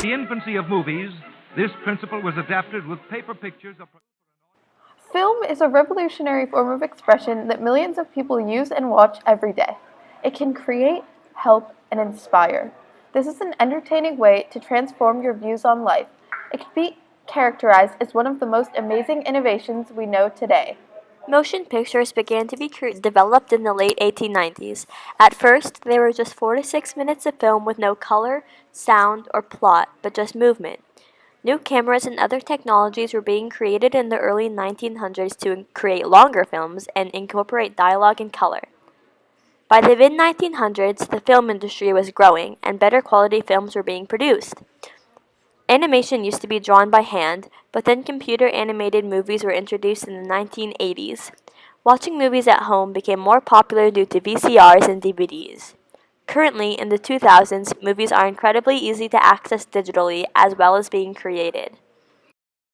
the infancy of movies, this principle was adapted with paper pictures of... Film is a revolutionary form of expression that millions of people use and watch every day. It can create, help, and inspire. This is an entertaining way to transform your views on life. It can be characterized as one of the most amazing innovations we know today. Motion pictures began to be developed in the late 1890s. At first, they were just 4 to 6 minutes of film with no color, sound, or plot, but just movement. New cameras and other technologies were being created in the early 1900s to create longer films and incorporate dialogue and color. By the mid-1900s, the film industry was growing, and better quality films were being produced. Animation used to be drawn by hand, but then computer-animated movies were introduced in the 1980s. Watching movies at home became more popular due to VCRs and DVDs. Currently, in the 2000s, movies are incredibly easy to access digitally as well as being created.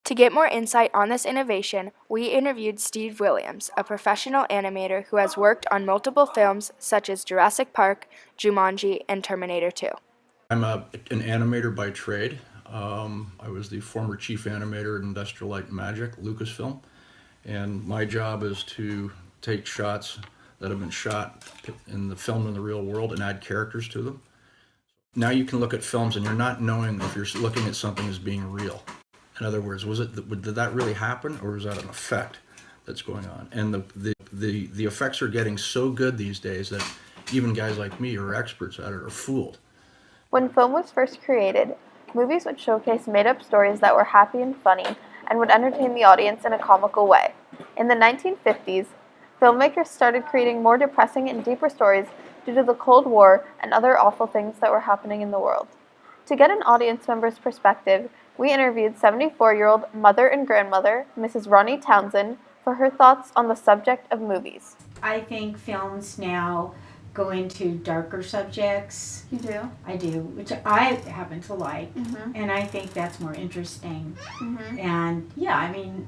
To get more insight on this innovation, we interviewed Steve Williams, a professional animator who has worked on multiple films such as Jurassic Park, Jumanji, and Terminator 2. I'm an animator by trade. I was the former chief animator at Industrial Light and Magic, Lucasfilm, and my job is to take shots that have been shot in the film in the real world and add characters to them. Now you can look at films and you're not knowing if you're looking at something as being real. In other words, did that really happen, or is that an effect that's going on? And the effects are getting so good these days that even guys like me who are experts at it are fooled. When film was first created, movies would showcase made-up stories that were happy and funny and would entertain the audience in a comical way. In the 1950s, filmmakers started creating more depressing and deeper stories due to the Cold War and other awful things that were happening in the world. To get an audience member's perspective, we interviewed 74-year-old mother and grandmother, Mrs. Ronnie Townsend, for her thoughts on the subject of movies. I think films now go into darker subjects. You do? I do, which I happen to like, Mm-hmm. and I think that's more interesting. Mm-hmm. And yeah, I mean,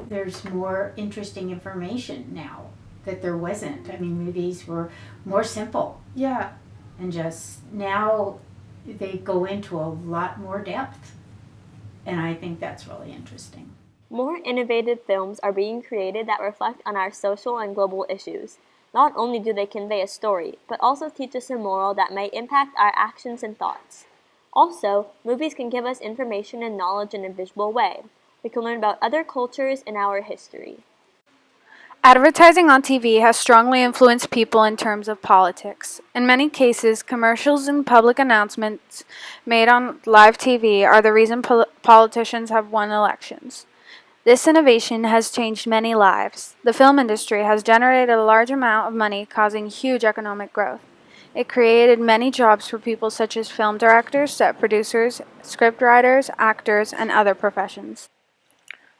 there's more interesting information now that there wasn't. I mean, movies were more simple, Yeah. and just now they go into a lot more depth, and I think that's really interesting. More innovative films are being created that reflect on our social and global issues. Not only do they convey a story, but also teach us a moral that may impact our actions and thoughts. Also, movies can give us information and knowledge in a visual way. We can learn about other cultures and our history. Advertising on TV has strongly influenced people in terms of politics. In many cases, commercials and public announcements made on live TV are the reason politicians have won elections. This innovation has changed many lives. The film industry has generated a large amount of money, causing huge economic growth. It created many jobs for people such as film directors, set producers, scriptwriters, actors, and other professions.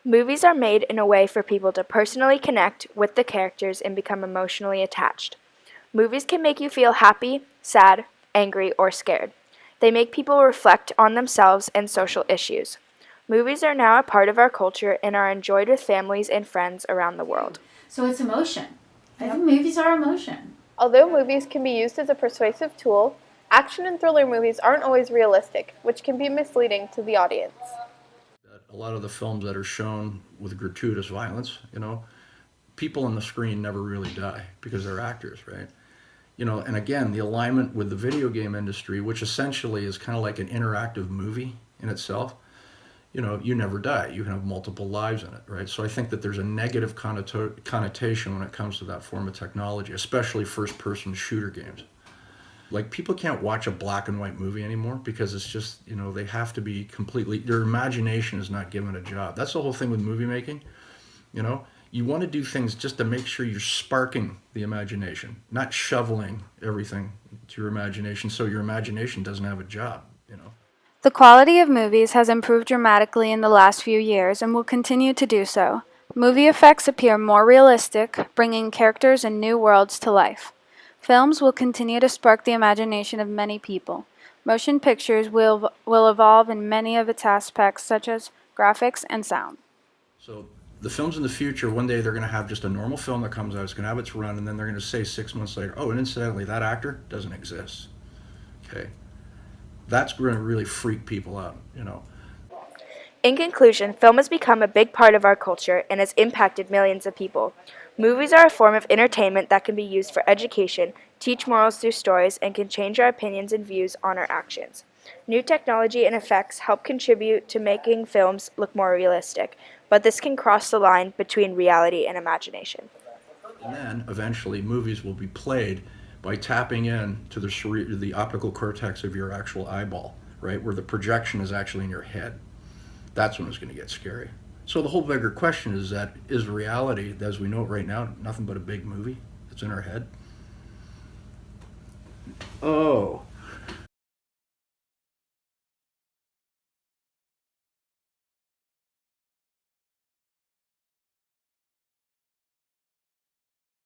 Movies are made in a way for people to personally connect with the characters and become emotionally attached. Movies can make you feel happy, sad, angry, or scared. They make people reflect on themselves and social issues. Movies are now a part of our culture and are enjoyed with families and friends around the world. So it's emotion. I think movies are emotion. Although movies can be used as a persuasive tool, action and thriller movies aren't always realistic, which can be misleading to the audience. A lot of the films that are shown with gratuitous violence, people on the screen never really die because they're actors, right? And again, the alignment with the video game industry, which essentially is kind of like an interactive movie in itself, you never die. You can have multiple lives in it, right? So I think that there's a negative connotation when it comes to that form of technology, especially first-person shooter games. Like, people can't watch a black and white movie anymore because it's just, they have to be completely, their imagination is not given a job. That's the whole thing with movie making. You want to do things just to make sure you're sparking the imagination, not shoveling everything to your imagination so your imagination doesn't have a job. The quality of movies has improved dramatically in the last few years and will continue to do so. Movie effects appear more realistic, bringing characters and new worlds to life. Films will continue to spark the imagination of many people. Motion pictures will evolve in many of its aspects, such as graphics and sound. So the films in the future, one day they're going to have just a normal film that comes out, it's going to have its run, and then they're going to say 6 months later, oh, and incidentally, that actor doesn't exist. Okay. That's going to really freak people out, you know. In conclusion, film has become a big part of our culture and has impacted millions of people. Movies are a form of entertainment that can be used for education, teach morals through stories, and can change our opinions and views on our actions. New technology and effects help contribute to making films look more realistic, but this can cross the line between reality and imagination. And then eventually movies will be played by tapping in to the optical cortex of your actual eyeball, right, where the projection is actually in your head. That's when it's going to get scary. So the whole bigger question is reality, as we know it right now, nothing but a big movie that's in our head? Oh,